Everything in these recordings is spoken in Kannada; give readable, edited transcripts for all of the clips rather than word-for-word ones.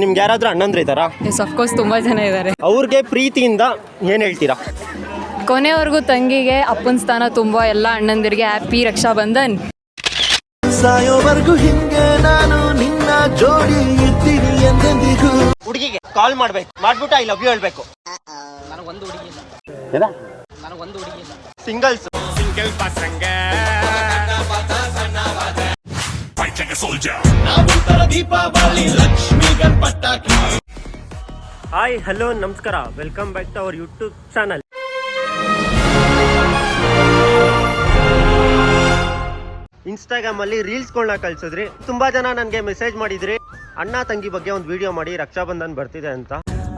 ನಿಮ್ಗೆ ಯಾರಾದ್ರೂ ಅಣ್ಣಂದ್ರು ಇದ್ದಾರಾ? ಎಸ್ ಅಫ್ಕೋರ್ಸ್ ತುಂಬ ಜನ ಇದ್ದಾರೆ. ಅವ್ರಿಗೆ ಪ್ರೀತಿಯಿಂದ ಏನು ಹೇಳ್ತೀರಾ? ಕೊನೆವರೆಗೂ ತಂಗಿಗೆ ಅಪ್ಪನ ಸ್ಥಾನ ತುಂಬ, ಎಲ್ಲ ಅಣ್ಣಂದಿರಿಗೆ ಹ್ಯಾಪಿ ರಕ್ಷಾ ಬಂಧನ್. ಸಾಯೋವರೆಗೂ ಹಿಂಗೆ ನಾನು ನಿನ್ನ ಜೋಡಿ ಇರ್ತೀನಿ ಎಂದೆಂದಿಗೂ. ಹುಡುಗಿಗೆ ಕಾಲ್ ಮಾಡ್ಬೇಕು, ಮಾಡ್ಬಿಟ್ಟು ಐ ಲವ್ ಯು ಹೇಳ್ಬೇಕು. ನನಗೊಂದು ಹುಡುಗಿ ಇಲ್ಲ. ಸಿಂಗಲ್ಸ್ ಹಾಯ್ ಹಲೋ ನಮಸ್ಕಾರ, welcome back to our YouTube channel. Instagram ಅಲ್ಲಿ ರೀಲ್ಸ್ಗಳನ್ನ ಕಳ್ಸಿದ್ರಿ, ತುಂಬಾ ಜನ ನನಗೆ ಮೆಸೇಜ್ ಮಾಡಿದ್ರಿ ಅಣ್ಣ ತಂಗಿ ಬಗ್ಗೆ ಒಂದು ವಿಡಿಯೋ ಮಾಡಿ, ರಕ್ಷಾ ಬಂಧನ್ ಬರ್ತಿದೆ ಅಂತ.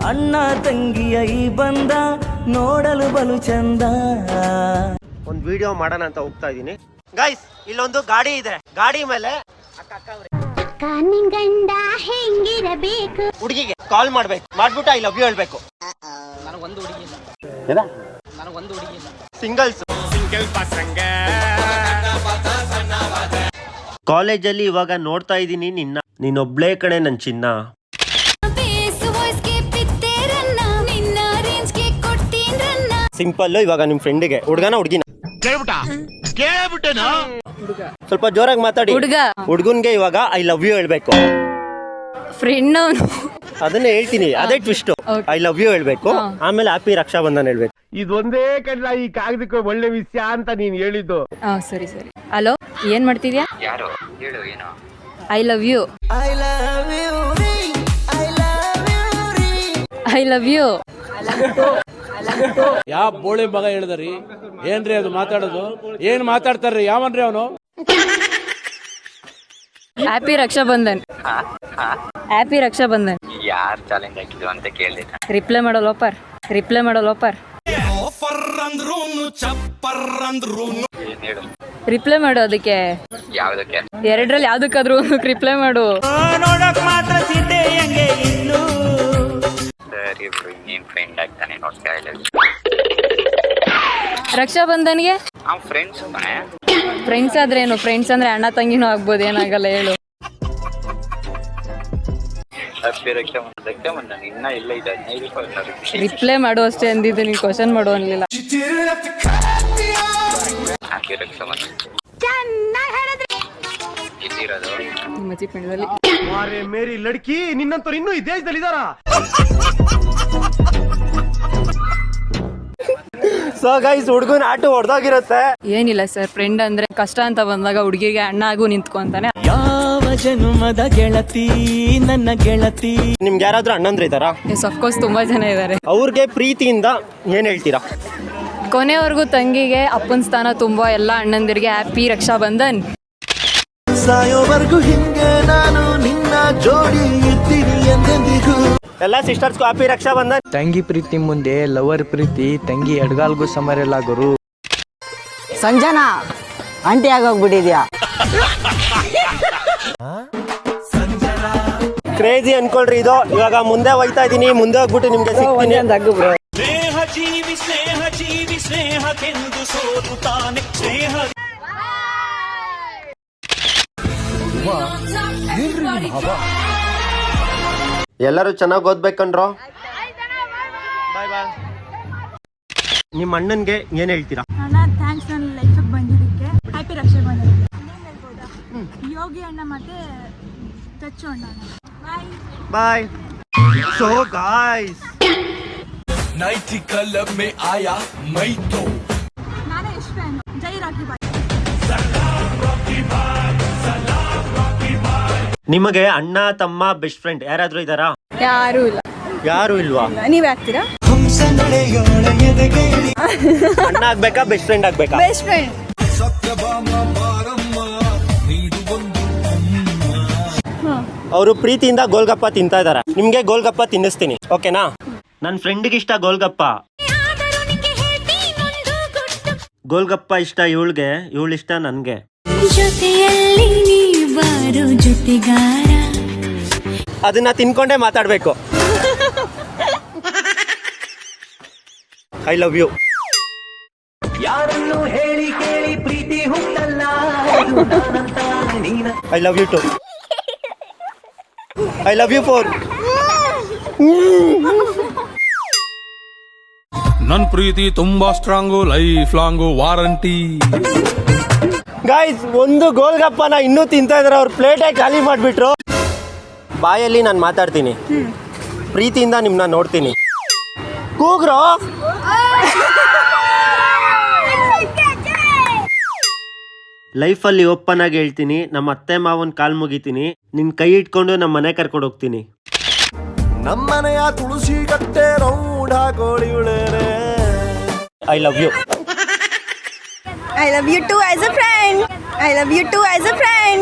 ಅಣ್ಣ ತಂಗಿಯ ಈ ಬಂದ ನೋಡಲು ಬಲು ಚಂದ. ಒಂದು ವಿಡಿಯೋ ಮಾಡೋಣ ಅಂತ ಹೋಗ್ತಾ ಇದೀನಿ. ಗೈಸ್, ಇಲ್ಲೊಂದು ಗಾಡಿ ಇದೆ, ಗಾಡಿ ಮೇಲೆ ಗಂಡ ಹೆಂಗಿರಬೇಕು, ಹುಡುಗಿಗೆ ಕಾಲ್ ಮಾಡ್ಬೇಕು, ಮಾಡ್ಬಿಟ್ಟು ಐ ಲವ್ ಯು ಹೇಳ್ಬೇಕು. ನನಗೊಂದು ಹುಡುಗಿ ಇಲ್ಲ. ಸಿಂಗಲ್ಸ್ ಕಾಲೇಜಲ್ಲಿ ಇವಾಗ ನೋಡ್ತಾ ಇದ್ದೀನಿ ನಿನ್ನ, ನೀನೊಬ್ಳೇ ಕಣೆ ನನ್ ಚಿನ್ನ. ಸಿಂಪಲ್. ಇವಾಗ ನಿಮ್ ಫ್ರೆಂಡಿಗೆ ಹುಡುಗನ ಹುಡುಗಿನ ಸ್ವಲ್ಪ ಜೋರಾಗಿ ಮಾತಾಡಿ. ಹುಡುಗನ್ಗೆ ಇವಾಗ ಐ ಲವ್ ಯು ಹೇಳ್ಬೇಕು. ಫ್ರೆಂಡ್ ಅದನ್ನೇ ಹೇಳ್ತೀನಿ, ಅದೇ ಟ್ವಿಸ್ಟ್. ಐ ಲವ್ ಯು ಹೇಳ್ಬೇಕು, ಆಮೇಲೆ ಹ್ಯಾಪಿ ರಕ್ಷಾ ಬಂಧನ್ ಹೇಳ್ಬೇಕು. ಇದೊಂದೇ ಕಡ್ಲ ಈ ಕಾಗದಕ್ಕೆ ಒಳ್ಳೆ ವಿಷಯ ಅಂತ ನೀನ್ ಹೇಳಿದ್ದು. ಸರಿ. ಹಲೋ, ಏನ್ ಮಾಡ್ತಿದ್ಯಾ? ಯಾರು ಹೇಳು? ಏನೋ I love you. I love you. ಯಾವ ಬೋಳಿ ಮಗ ಹೇಳಿದ್ರಿ? ಏನ್ರಿ ಅದು ಮಾತಾಡೋದು? ಏನ್ ಮಾತಾಡ್ತಾರ್ರಿ? ಯಾವನ್ರಿ ಅವನು? ಹ್ಯಾಪಿ ರಕ್ಷಾ ಬಂಧನ್. ಹ್ಯಾಪಿ ರಕ್ಷಾ ಬಂಧನ್. ಯಾರು ಚಾಲೆಂಜ್ ಹಾಕಿದ್ರು ಅಂತ ಕೇಳಿದೆ. ರಿಪ್ಲೈ ಮಾಡೋ ಲೋಪರ್. ಏನ್ ಹೇಳು? ರಿಪ್ಲೈ ಮಾಡು. ಅದಕ್ಕೆ ಯಾವ್ದಕ್ಕೆ? ಎರಡರಲ್ಲಿ ಯಾವ್ದಕ್ಕಾದ್ರೂ ರಿಪ್ಲೈ ಮಾಡು. ಸರಿ ಬಿಡು, ನೀನ್ ಫ್ರೆಂಡ್ ಆಗ್ತಾನೆ ನೋಡ್ತಾ ಇಲ್ಲ. ರಕ್ಷಾ ಬಂಧನ್ಗೆ ಫ್ರೆಂಡ್ಸ್ ಮನೆ ಫ್ರೆಂಡ್ಸ್ ಆದ್ರೆ ಏನು? ಫ್ರೆಂಡ್ಸ್ ಅಂದ್ರೆ ಅಣ್ಣ ತಂಗಿನೂ ಆಗ್ಬೋದು, ಏನಾಗಲ್ಲ ಹೇಳು. ಹ್ಯಾಪಿ ರಕ್ಷಾ ಬಂಧನ್ ಇನ್ನ ಇಲ್ಲ ಇದೆ. 15 ರೂಪಾಯಿ ರಿಪ್ಲೈ ಮಾಡು ಅಷ್ಟೇ ಅಂದಿದ್ದು, ನೀನು ಕ್ವಶನ್ ಮಾಡು ಅನ್ಲಿಲ್ಲ. ಹ್ಯಾಪಿ ರಕ್ಷಾ ಬಂಧನ್ ಇಲ್ಲಿರೋದು ನಿಮ್ಮ ಚಿಕ್ಕಂಡದಲ್ಲಿ. ಮೇರಿ ಲಡ್ಕಿ, ನಿನ್ನಂತವ್ರು ಇನ್ನೂ ಈ ದೇಶದಲ್ಲಿ ಇದಾರಾ? ಸೊ ಗೈಸ್, ಹುಡುಗನ ಆಟೋ ಹೊಡೆದೋಗಿರುತ್ತೆ. ಏನಿಲ್ಲ ಸರ್, ಫ್ರೆಂಡ್ ಅಂದ್ರೆ ಕಷ್ಟ ಅಂತ ಬಂದಾಗ ಹುಡುಗಿಗೆ ಅಣ್ಣ ಆಗು ನಿಂತ್ಕೊಂತಾನೆ. ಯಾವ ಜನುಮದ ಗೆಳತಿ ನನ್ನ ಗೆಳತಿ. ನಿಮ್ಗೆ ಯಾರಾದ್ರೂ ಅಣ್ಣಂದ್ರು ಇದ್ದಾರಾ? ಎಸ್ ಅಫ್ಕೋರ್ಸ್ ತುಂಬಾ ಜನ ಇದ್ದಾರೆ. ಅವ್ರಿಗೆ ಪ್ರೀತಿಯಿಂದ ಏನ್ ಹೇಳ್ತೀರಾ? ಕೊನೆವರೆಗೂ ತಂಗಿಗೆ ಅಪ್ಪನ ಸ್ಥಾನ ತುಂಬ, ಎಲ್ಲ ಅಣ್ಣಂದಿರಿಗೆ ಹ್ಯಾಪಿ ರಕ್ಷಾ ಬಂಧನ್. ಸಾಯೋವರೆಗೂ ಹಿಂಗೆ ನಾನು ನಿನ್ನ ಜೋಡಿ ಇರ್ತೀನಿ ಎಂದೆಂದಿಗೂ. ಎಲ್ಲ ಸಿಸ್ಟರ್ಸ್ಗೂ ಹ್ಯಾಪಿ ರಕ್ಷಾ ಬಂಧನ್. ತಂಗಿ ಪ್ರೀತಿ ಮುಂದೆ ಲವರ್ ಪ್ರೀತಿ, ತಂಗಿ ಎಡಗಾಲ್ಗೂ ಸಮರೆಲ್ಲ ಗುರು. ಸಂಜನಾ ಆಂಟಿ ಆಗೋಗ್ಬಿಟ್ಟಿದ್ಯಾ? ಕ್ರೇಜಿ ಅನ್ಕೊಳ್ರಿ ಇದು. ಇವಾಗ ಮುಂದೆ ಹೋಗ್ತಾ ಇದೀನಿ, ಮುಂದೆ ಹೋಗ್ಬಿಟ್ಟು ನಿಮ್ಗೆ ಸಿಗ್ತೀನಿ. ಎಲ್ಲರೂ ಚೆನ್ನಾಗಿ ಓದ್ಬೇಕಂಡ್ರೋ. ಬಾಯ್ ಬಾಯ್. ನಿಮ್ಮ ಅಣ್ಣನ್ಗೆ ಏನ್ ಹೇಳ್ತೀರಾ? ಅಣ್ಣ ಥ್ಯಾಂಕ್ಸ್, ನನ್ನ ಲೈಫಿಗೆ ಬಂದಿದ್ದಕ್ಕೆ. ಹ್ಯಾಪಿ ರಕ್ಷಾ ಬಂಧನ್. ಯೋಗಿ ಅಣ್ಣ ಮತ್ತೆ ಕಚ್ಚು ಅಣ್ಣ. Bye. So guys, nighty colour ಮೇ ಆಯಾ ಮೈಟೋ. ನಾನೇ ಎಷ್ಟು ಫ್ಯಾನ್. ಜೈ ರಾಕಿ ಬಾಯ್. ನಿಮಗೆ ಅಣ್ಣ ತಮ್ಮ ಬೆಸ್ಟ್ ಫ್ರೆಂಡ್ ಯಾರಾದ್ರೂ ಇದ್ದಾರಾ? ಯಾರು ಇಲ್ಲ. ಯಾರು ಇಲ್ವಾ? ನೀವ್ ಆಗ್ತೀರಾ? ಅಣ್ಣ ಆಗ್ಬೇಕಾ, ಬೆಸ್ಟ್ ಫ್ರೆಂಡ್ ಆಗ್ಬೇಕಾ? Best friend. ಅವರು ಪ್ರೀತಿಯಿಂದ ಗೋಲ್ಗಪ್ಪ ತಿಂತಾ ಇದಾರೆ, ನಿಮ್ಗೆ ಗೋಲ್ಗಪ್ಪ ತಿನ್ನಿಸ್ತೀನಿ, ಓಕೆನಾ? ನನ್ನ ಫ್ರೆಂಡ್ಗೆ ಇಷ್ಟ ಗೋಲ್ಗಪ್ಪ. ಗೋಲ್ಗಪ್ಪ ಇಷ್ಟ ಇವಳಿಗೆ, ಇವಳು ಇಷ್ಟ ನನ್ಗೆ. ಅದನ್ನ ತಿನ್ಕೊಂಡೇ ಮಾತಾಡ್ಬೇಕು. I love you. ಯಾರನ್ನು ಹೇಳಿ ಕೇಳಿ ಪ್ರೀತಿ ಹುಟ್ಟಲ್ಲ. I love you too. I love you four. ನನ್ ಪ್ರೀತಿ ತುಂಬಾ strong, life long, warranty. Guys, ಒಂದು ಗೋಲ್ಗಪ್ಪನ ಇನ್ನೂ ತಿಂತಾ ಇದಾರೆ, ಅವ್ರ ಪ್ಲೇಟೇ ಖಾಲಿ ಮಾಡಿಬಿಟ್ರು. ಬಾಯಲ್ಲಿ ನಾನು ಮಾತಾಡ್ತೀನಿ, ಪ್ರೀತಿಯಿಂದ ನಿಮ್ಮನ್ನ ನೋಡ್ತೀನಿ. ಕೂಗ್ರೋ. ಲೈಫಲ್ಲಿ ಓಪನ್ ಆಗಿ ಹೇಳ್ತೀನಿ, ನಮ್ಮ ಅತ್ತೆ ಮಾವನ್ ಕಾಲ್ ಮುಗಿತೀನಿ, ನಿನ್ ಕೈ ಇಟ್ಕೊಂಡು ನಮ್ಮ ಮನೆ ಕರ್ಕೊಂಡು ಹೋಗ್ತೀನಿ. ನಮ್ಮನೆಯ ತುಳಸಿ ಕಟ್ಟೆ ರೌಂಡ್ ಹಾಕೋಳಿಯುಳೇನೆ. I love you. I love you too as a friend. I love you too as a friend.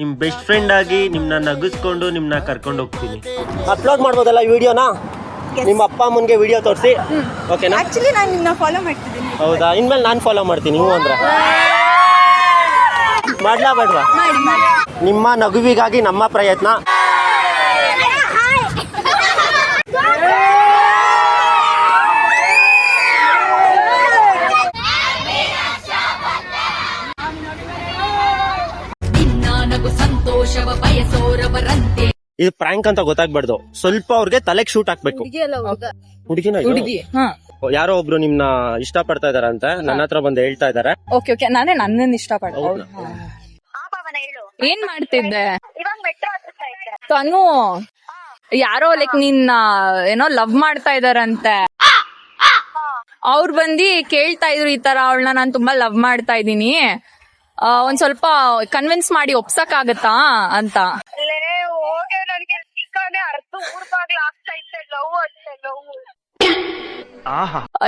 ನಿಮ್ ಬೆಸ್ಟ್ ಫ್ರೆಂಡ್ ಆಗಿ ನಿಮ್ನ ನಗಿಸ್ಕೊಂಡು ನಿಮ್ನ ಕರ್ಕೊಂಡು ಹೋಗ್ತೀನಿ. ಅಪ್ಲೋಡ್ ಮಾಡ್ಬೋದಲ್ಲ ಈ ವಿಡಿಯೋನ? ನಿಮ್ಮ ಅಪ್ಪ ಅಮ್ಮನಿಗೆ ವಿಡಿಯೋ ತೋರಿಸಿ, ಓಕೆನಾ? ಆಕ್ಚುಲಿ ನಾನು ನಿನ್ನ ಫಾಲೋ ಮಾಡ್ತಿದ್ದೀನಿ. ಹೌದಾ? ಇನ್ಮೇಲೆ ನಾನು ಫಾಲೋ ಮಾಡ್ತೀನಿ, ನೀವು ಅಂದ್ರೆ ಮಾಡ್ಲಾ ಬೇಡ್ವಾ? ನಿಮ್ಮ ನಗುವಿಗಾಗಿ ನಮ್ಮ ಪ್ರಯತ್ನ. ಇದು ಪ್ರ್ಯಾಂಕ್ ಅಂತ ಗೊತ್ತಾಗ್ಬಾರ್ದು, ಸ್ವಲ್ಪ ಅವ್ರಿಗೆ ತಲೆಗೆ ಶೂಟ್ ಹಾಕ್ಬೇಕು. ಹುಡುಗಿನ ಯಾರೋ ಒಬ್ರು ನಿಮ್ನ ಇಷ್ಟ ಪಡ್ತಾ ಇದಾರಂತೆ, ನನ್ನ ಹತ್ರ ಬಂದು ಹೇಳ್ತಾ ಇದಾರೆ. ಓಕೆ ನಾನೇ ನನ್ನನ್ನು ಇಷ್ಟಪಡ್ತೀನಿ. ಏನ್ ಮಾಡ್ತಿದ್ದೆ? ತನು ಯಾರೋ ಲೈಕ್ ನಿನ್ನ ಏನೋ ಲವ್ ಮಾಡ್ತಾ ಇದಾರಂತೆ. ಅವ್ರು ಬಂದು ಕೇಳ್ತಾ ಇದ್ರು ಈ ತರ ಅವಳನ್ನ ನಾನು ತುಂಬಾ ಲವ್ ಮಾಡ್ತಾ ಇದ್ದೀನಿ, ಒಂದ್ ಸ್ವಲ್ಪ ಕನ್ವಿನ್ಸ್ ಮಾಡಿ ಒಪ್ಸಕ್ ಆಗತ್ತಾ ಅಂತ.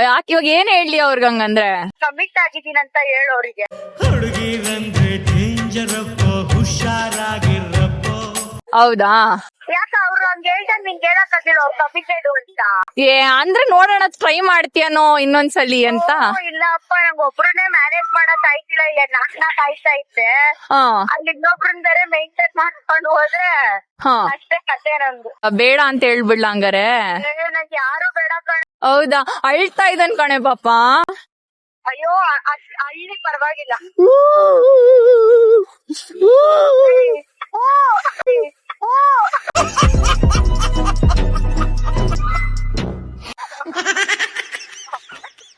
ಯಾಕೆ ಇವಾಗ ಏನ್ ಹೇಳಿ ಅವ್ರಿಗೆ ಹಂಗಂದ್ರೆ? ಕಮಿಟ್ ಆಗಿದ್ದೀನಿ ಅಂತ ಹೇಳೋರಿಗೆ. ಹೌದಾ? ಯಾಕೆ ಅವ್ರು ಹಂಗ ಹೇಳ್ತಾರೆ, ನಿಂಗೆ ಹೇಳಕ್ಕಾಗಿಲ್ಲ ಅವ್ರು ಕಮಿಟೆಡ್ ಅಂತ? ಅಂದ್ರೆ ನೋಡೋಣ ಟ್ರೈ ಮಾಡ್ತೀಯನೋ ಇನ್ನೊಂದ್ಸಲಿ ಅಂತ. ಇಲ್ಲಪ್ಪ, ನಂಗೆ ಒಬ್ರನ್ನೇ ಮ್ಯಾನೇಜ್ ಮಾಡಕ್ ಆಯ್ತಿಲ್ಲ, ಈಗ ನಾಕ್ ಆಯ್ತಾ ಇದ್ದೆ. ಅಲ್ಲಿ ಇನ್ನೊಬ್ರನ್ ಬೇರೆ ಮೇಂಟೈನ್ ಮಾಡ್ಕೊಂಡು ಹೋದ್ರೆ ಅಷ್ಟೇ ಕತೆ ನಂದು. ಬೇಡ ಅಂತ ಹೇಳ್ಬಿಡ್ಲ ಹಂಗಾರೆ? ನಂಗೆ ಯಾರು ಬೇಡ ಕಣೆ. ಹೌದಾ? ಅಳ್ತಾ ಇದ್ದಾನ್ ಕಣೆ ಪಾಪ. ಅಯ್ಯೋ, ಅಲ್ಲಿ ಪರವಾಗಿಲ್ಲ.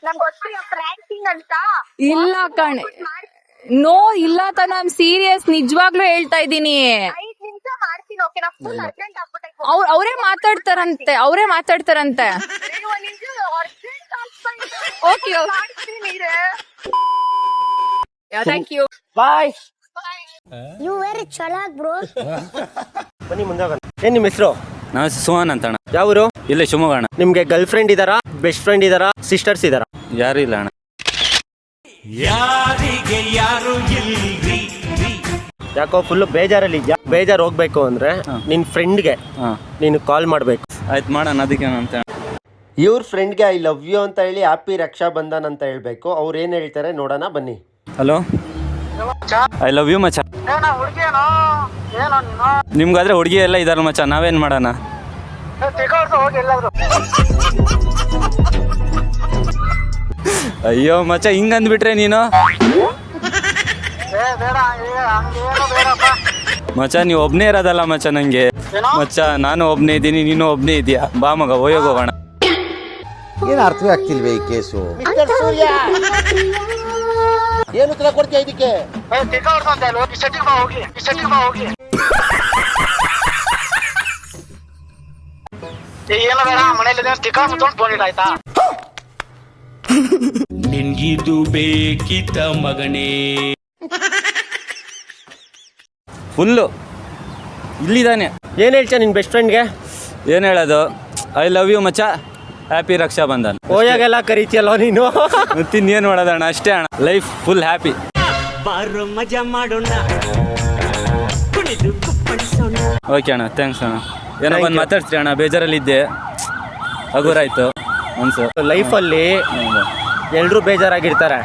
ನಮ್ಗೆ ಗೊತ್ತಿಲ್ಲ ಪ್ರಾಂಕಿಂಗ್ ಅಂತ. ಇಲ್ಲ ಕಣೆ, ನೋ ಇಲ್ಲ ತಾನ, ಸೀರಿಯಸ್, ನಿಜವಾಗ್ಲೂ ಹೇಳ್ತಾ ಇದ್ದೀನಿ. 5 ನಿಮಿಷ ಮಾಡ್ತೀನಿ, ಓಕೆ? ನಾ ಫುಲ್ ಅರ್ಜೆಂಟ್ ಆಗ್ಬಿಟ್ಟೆ. ಅವರೇ ಮಾತಾಡ್ತಾರಂತೆ. Okay, thank you, bye. You very ಚಲಾಕ್ ಬ್ರೋ. ಬನ್ನಿ ಮುಂದೆ ಹೋಗೋಣ. ಏನ್ ನಿಮ್ಮ ಹೆಸರು? ನಾವು ಸುಹಾನ್ ಅಂತ ಅಣ್ಣ. ಯಾವರು? ಇಲ್ಲ, ಶಿವಮೊಗ್ಗ ಅಣ್ಣ. ನಿಮ್ಗೆ ಗರ್ಲ್ ಫ್ರೆಂಡ್ ಇದಾರಾ, ಬೆಸ್ಟ್ ಫ್ರೆಂಡ್ ಇದಾರಾ, ಸಿಸ್ಟರ್ಸ್ ಇದಾರಾ? ಯಾರು ಇಲ್ಲ ಅಣ್ಣ. ಯಾರಿಗೆ ಯಾರು ಇಲ್ರಿ. ಯಾಕೋ ಫುಲ್ ಬೇಜಾರಲ್ಲಿ ಇದ್ಯಾ? ಬೇಜಾರ್ ಹೋಗ್ಬೇಕು ಅಂದ್ರೆ ನಿನ್ ಫ್ರೆಂಡ್ಗೆ ನೀನು ಕಾಲ್ ಮಾಡ್ಬೇಕು. ಆಯ್ತು, ಮಾಡೋಣ. ಅದಕ್ಕೆ ಅಂತ ಇವ್ರ ಫ್ರೆಂಡ್ಗೆ ಐ ಲವ್ ಯು ಅಂತ ಹೇಳಿ ಹ್ಯಾಪಿ ರಕ್ಷಾ ಬಂಧನ್ ಅಂತ ಹೇಳ್ಬೇಕು. ಅವ್ರು ಏನ್ ಹೇಳ್ತಾರೆ ನೋಡೋಣ, ಬನ್ನಿ. ಹಲೋ, ಐ ಲವ್ ಯು ಮಚ್ಚ. ನಿಮ್ಗಾದ್ರೆ ಹುಡುಗಿ ಎಲ್ಲ ಇದಾರ ಮಚ್ಚ, ನಾವೇನ್ ಮಾಡೋಣ? ಅಯ್ಯೋ ಮಚ್ಚ, ಹಿಂಗಂದ್ಬಿಟ್ರೆ ನೀನು. ಮಚ್ಚ, ನೀವು ಒಬ್ನೇ ಇರೋದಲ್ಲ ಮಚ್ಚ ನಂಗೆ. ಮಚ್ಚ, ನಾನು ಒಬ್ನೇ ಇದ್ದೀನಿ, ನೀನು ಒಬ್ನೇ ಇದೀಯಾ. ಬಾ ಮಗ, ಹೋಗೋಣ. ಏನು ಅರ್ಥವೇ ಆಗ್ತಿಲ್ವೇ ಈ ಕೇಸು? ಏನು ಉತ್ತರ ಕೊಡ್ತೀಯ ಇದಕ್ಕೆ? ನಿನ್ಗಿದು ಬೇಕಿತ್ತ ಮಗನೇ? ಫುಲ್ಲು ಇಲ್ಲಿದ್ದಾನೆ. ಏನ್ ಹೇಳ್ತೀಯ ನಿನ್ ಬೆಸ್ಟ್ ಫ್ರೆಂಡ್ಗೆ? ಏನು ಹೇಳೋದು? ಐ ಲವ್ ಯು ಮಚ್ಚ, ಹ್ಯಾಪಿ ರಕ್ಷಾ ಬಂಧನ್. ಹೋಯಾಗೆಲ್ಲ ಕರೀತಿಯಲ್ಲ ನೀನು. ಮತ್ತಿನ್ನೇನು ಮಾಡೋದಣ್ಣ, ಅಷ್ಟೇ ಅಣ್ಣ. Life full happy. ಮಜಾ ಮಾಡೋಣ. ಓಕೆ ಅಣ್ಣ, ಥ್ಯಾಂಕ್ಸ್ ಅಣ್ಣ. ಏನೋ ಬಂದು ಮಾತಾಡ್ತೀರಿ ಅಣ್ಣ, ಬೇಜಾರಲ್ಲಿದ್ದೆ, ಹಗುರಾಯ್ತು ಮನ್ಸು. ಲೈಫಲ್ಲಿ ಎಲ್ರು ಬೇಜಾರಾಗಿರ್ತಾರೆ.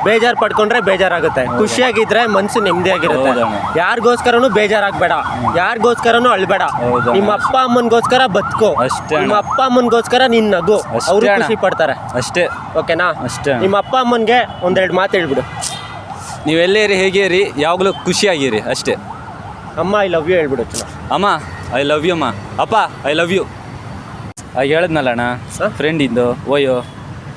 ಬೇಜಾರ್ ಪಡ್ಕೊಂಡ್ರೆ ಬೇಜಾರಾಗುತ್ತೆ, ಖುಷಿಯಾಗಿದ್ರೆ ಮನ್ಸು ನೆಮ್ಮದಿಯಾಗಿರುತ್ತೆ. ಯಾರಿಗೋಸ್ಕರನು ಬೇಜಾರಾಗ್ಬೇಡ, ಯಾರಿಗೋಸ್ಕರನು ಅಳ್ಬೇಡ. ನಿಮ್ಮ ಅಪ್ಪ ಅಮ್ಮನ್ಗೋಸ್ಕರ ಬದುಕು, ನಿಮ್ಮ ಅಪ್ಪ ಅಮ್ಮನ್ಗೋಸ್ಕರ ನಿನ್ ನಗು, ಅವ್ರು ಖುಷಿ ಪಡ್ತಾರೆ ಅಷ್ಟೇ. ಓಕೆನಾ? ಅಷ್ಟೇ. ನಿಮ್ಮ ಅಪ್ಪ ಅಮ್ಮನ್ಗೆ ಒಂದೆರಡು ಮಾತು ಹೇಳ್ಬಿಡು. ನೀವೆಲ್ಲೇ ಇರಿ, ಹೇಗೆ ಇರಿ, ಯಾವಾಗಲೂ ಖುಷಿಯಾಗಿರಿ ಅಷ್ಟೇ. ಅಮ್ಮ ಐ ಲವ್ ಯು ಹೇಳ್ಬಿಡು ಚಿನ್ನ. ಅಮ್ಮ ಐ ಲವ್ ಯು ಅಮ್ಮ. ಅಪ್ಪ ಐ ಲವ್ ಯು. ಹೇಳಿದ್ನಲ್ಲ ಅಣ್ಣ ಫ್ರೆಂಡ್ ಇಂದು ಓಯೋ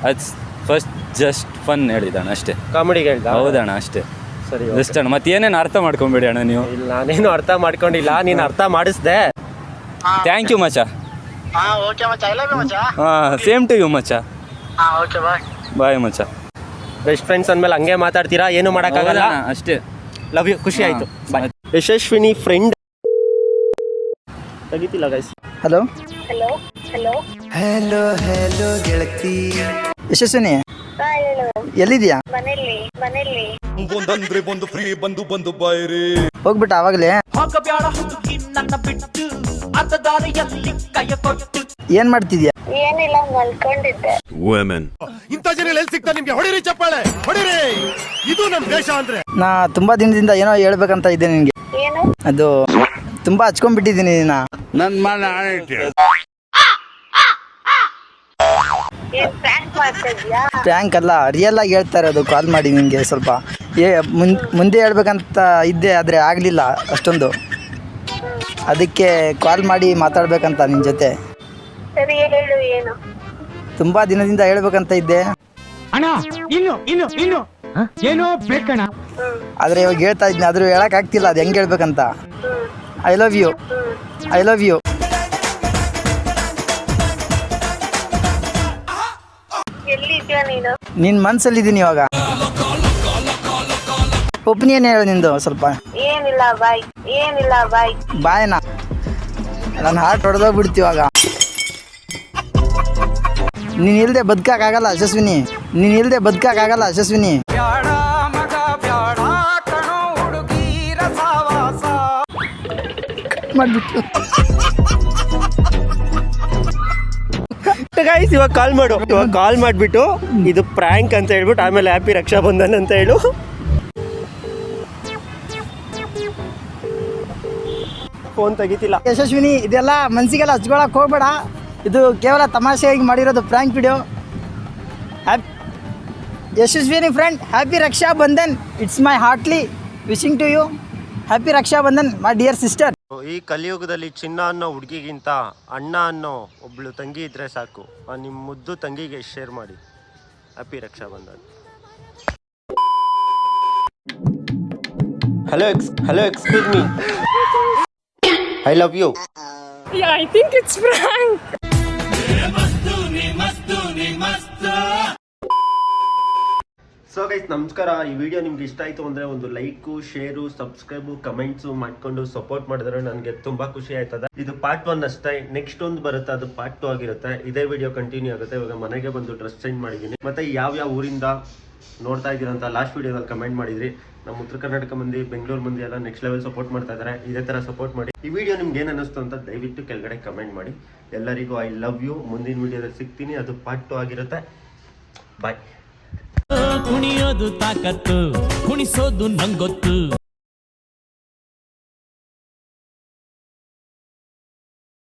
ಅದು ಫಸ್ಟ್ ಜಸ್ಟ್ ಫನ್ ಹೇಳಿದಣ್ಣ ಅಷ್ಟೇ. ಕಾಮಿಡಿಗೆ ಹೇಳ್ದ? ಹೌದಣ್ಣ ಅಷ್ಟೇ. ಸರಿ ಜಸ್ಟ್ ಅಣ್ಣ ಮತ್ತೆ ಏನೇನು ಅರ್ಥ ಮಾಡ್ಕೊಂಬೇಡಿ ಅಣ್ಣ ನೀವು. ಇಲ್ಲ ನಾನೇನು ಅರ್ಥ ಮಾಡ್ಕೊಂಡಿಲ್ಲ, ನೀನು ಅರ್ಥ ಮಾಡಿಸ್ದೆ. ಥ್ಯಾಂಕ್ ಯು ಮಚ್ಚ. ಹಾಂ ಸೇಮ್ ಟು ಯು ಮಚ್ಚ. ಬಾಯ್ ಮಚ್ಚ. ಬೆಸ್ಟ್ ಫ್ರೆಂಡ್ಸ್ ಅಂದಮೇಲೆ ಹಂಗೆ ಮಾತಾಡ್ತೀರಾ, ಏನು ಮಾಡೋಕ್ಕಾಗಲ್ಲ. ಅಷ್ಟೇ. Love you. ಖುಷಿ ಆಯ್ತು. ಬಾಯ್. ಯಶಸ್ವಿನಿ ಫ್ರೆಂಡ್ ತೆಗಿತಿಲ್ಲ guys. Hello hello hello hello hello ಗೆಳತಿ. ಯಶಸ್ವಿನಿ ಹಾ ಹೇಳು. ಎಲ್ಲಿದ್ಯಾ? ಮನೇಲಿ ಮನೇಲಿ. ಹೋಗ್ಬಿಟ್ಟ ಆವಾಗಲೇ? ಏನ್ ಮಾಡ್ತಿದ್ಯಾ? ಏನಿಲ್ಲ ಮಲ್ಕೊಂಡಿದ್ದೆ. ನಾ ತುಂಬಾ ದಿನದಿಂದ ಏನೋ ಹೇಳ್ಬೇಕಂತ ಇದ್ದೆ ನಿನ್ಗೆ. ಏನು? ಅದು ತುಂಬಾ ಹಚ್ಕೊಂಡ್ಬಿಟ್ಟಿದ್ದೀನಿ ನಾ. ಏನ್ ಪ್ರ್ಯಾಂಕ್ ಮಾಡ್ತಾ ಇದ್ಯಾ? ಪ್ರ್ಯಾಂಕ್ ಅಲ್ಲ, ರಿಯಲ್ ಆಗಿ ಹೇಳ್ತಾ ಇರೋದು. ಕಾಲ್ ಮಾಡಿ ನಿಮಗೆ ಸ್ವಲ್ಪ ಮುಂದೆ ಹೇಳ್ಬೇಕಂತ ಇದ್ದೆ, ಆದರೆ ಆಗಲಿಲ್ಲ ಅಷ್ಟೊಂದು. ಅದಕ್ಕೆ ಕಾಲ್ ಮಾಡಿ ಮಾತಾಡ್ಬೇಕಂತ ನಿನ್ನ ಜೊತೆ. ಸರಿ ಹೇಳು ಏನು? ತುಂಬಾ ದಿನದಿಂದ ಹೇಳ್ಬೇಕಂತ ಇದ್ದೆ, ಆದರೆ ಇವಾಗ ಹೇಳ್ತಾ ಇದ್ದೀನಿ. ಆದರೂ ಹೇಳೋಕ್ಕಾಗ್ತಿಲ್ಲ ಅದು ಹೆಂಗೆ ಹೇಳ್ಬೇಕಂತ. I love you. I love you. ಎಲ್ಲಿದ್ಯಾ ನೀನು? ನಿನ್ನ ಮನಸ್ಸಲ್ಲಿದ್ದೀನಿ ಇವಾಗ. ಒಪಿನಿಯನ್ ಹೇಳು ನಿಂದು ಸ್ವಲ್ಪ. ಏನಿಲ್ಲ ಬಾಯ್. ಏನಿಲ್ಲ ಬಾಯ್. ಬಾಯನ ನನ್ನ ಹಾರ್ಟ್ ಹೊಡೆದೋಗ್ಬಿಡ್ತು ಇವಾಗ. ನೀನು ಇಲ್ಲದೆ ಬದುಕಾಗಲ್ಲ ಯಶಸ್ವಿನಿ. ನೀನು ಇಲ್ಲದೆ ಬದುಕಾಗಲ್ಲ ಯಶಸ್ವಿನಿ. ಮಾಡ್ಬಿಟ್ಟು ಗೈಸ್ ಇವಾಗ ಕಾಲ್ ಮಾಡು. ಇವಾಗ ಕಾಲ್ ಮಾಡಿಬಿಟ್ಟು ಇದು ಪ್ರ್ಯಾಂಕ್ ಅಂತ ಹೇಳ್ಬಿಟ್ಟು ಆಮೇಲೆ ಹ್ಯಾಪಿ ರಕ್ಷಾ ಬಂಧನ್ ಅಂತ ಹೇಳು. ಫೋನ್ ತೆಗಿತಿಲ್ಲ. ಯಶಸ್ವಿನಿ ಇದೆಲ್ಲ ಮನ್ಸಿಗೆಲ್ಲ ಹಚ್ಕೊಳಕ್ ಹೋಗ್ಬೇಡ. ಇದು ಕೇವಲ ತಮಾಷೆಯಾಗಿ ಮಾಡಿರೋದು prank video. Yashaswini friend, happy Raksha Bandhan. It's my heartly wishing to you happy Raksha Bandhan my dear sister. ಈ ಕಲಿಯುಗದಲ್ಲಿ ಚಿನ್ನ ಅನ್ನೋ ಹುಡುಗಿಗಿಂತ ಅಣ್ಣ ಅನ್ನೋ ಒಬ್ಳು ತಂಗಿ ಇದ್ರೆ ಸಾಕು. ನಿಮ್ಮ ಮುದ್ದು ತಂಗಿಗೆ ಶೇರ್ ಮಾಡಿ. Happy Raksha Bandhan. Hello excuse me. I love you. I think it's frank. So guys ನಮಸ್ಕಾರ. ಈ ವಿಡಿಯೋ ನಿಮ್ಗೆ ಇಷ್ಟ ಆಯಿತು ಅಂದರೆ ಒಂದು ಲೈಕು, ಶೇರು, ಸಬ್ಸ್ಕ್ರೈಬು, ಕಮೆಂಟ್ಸು ಮಾಡಿಕೊಂಡು ಸಪೋರ್ಟ್ ಮಾಡಿದ್ರೆ ನನಗೆ ತುಂಬ ಖುಷಿ ಆಯ್ತದೆ. ಇದು ಪಾರ್ಟ್ 1 ಅಷ್ಟೇ. ನೆಕ್ಸ್ಟ್ ಒಂದು ಬರುತ್ತೆ, ಅದು ಪಾರ್ಟ್ 2 ಆಗಿರುತ್ತೆ. ಇದೇ ವಿಡಿಯೋ ಕಂಟಿನ್ಯೂ ಆಗುತ್ತೆ. ಇವಾಗ ಮನೆಗೆ ಬಂದು ಡ್ರೆಸ್ ಚೇಂಜ್ ಮಾಡಿದ್ದೀನಿ. ಮತ್ತು ಯಾವ ಊರಿಂದ ನೋಡ್ತಾ ಇದ್ದೀರಾ ಅಂತ ಲಾಸ್ಟ್ ವಿಡಿಯೋದಲ್ಲಿ ಕಮೆಂಟ್ ಮಾಡಿದ್ರಿ. ನಮ್ಮ ಉತ್ತರ ಕರ್ನಾಟಕ ಮಂದಿ, ಬೆಂಗಳೂರು ಮಂದಿ ಎಲ್ಲ ನೆಕ್ಸ್ಟ್ ಲೆವೆಲ್ ಸಪೋರ್ಟ್ ಮಾಡ್ತಾ ಇದ್ದಾರೆ. ಇದೇ ಥರ ಸಪೋರ್ಟ್ ಮಾಡಿ. ಈ ವಿಡಿಯೋ ನಿಮ್ಗೆ ಏನು ಅನ್ನಿಸ್ತು ಅಂತ ದಯವಿಟ್ಟು ಕೆಳಗಡೆ ಕಮೆಂಟ್ ಮಾಡಿ. ಎಲ್ಲರಿಗೂ ಐ ಲವ್ ಯು. ಮುಂದಿನ ವಿಡಿಯೋದಲ್ಲಿ ಸಿಗ್ತೀನಿ. ಅದು ಪಾರ್ಟ್ 2 ಆಗಿರುತ್ತೆ. ಬಾಯ್. ಕುಣಿಯೋದು ತಾಕತ್ತು, ಕುಣಿಸೋದು ನಂಗೊತ್ತು.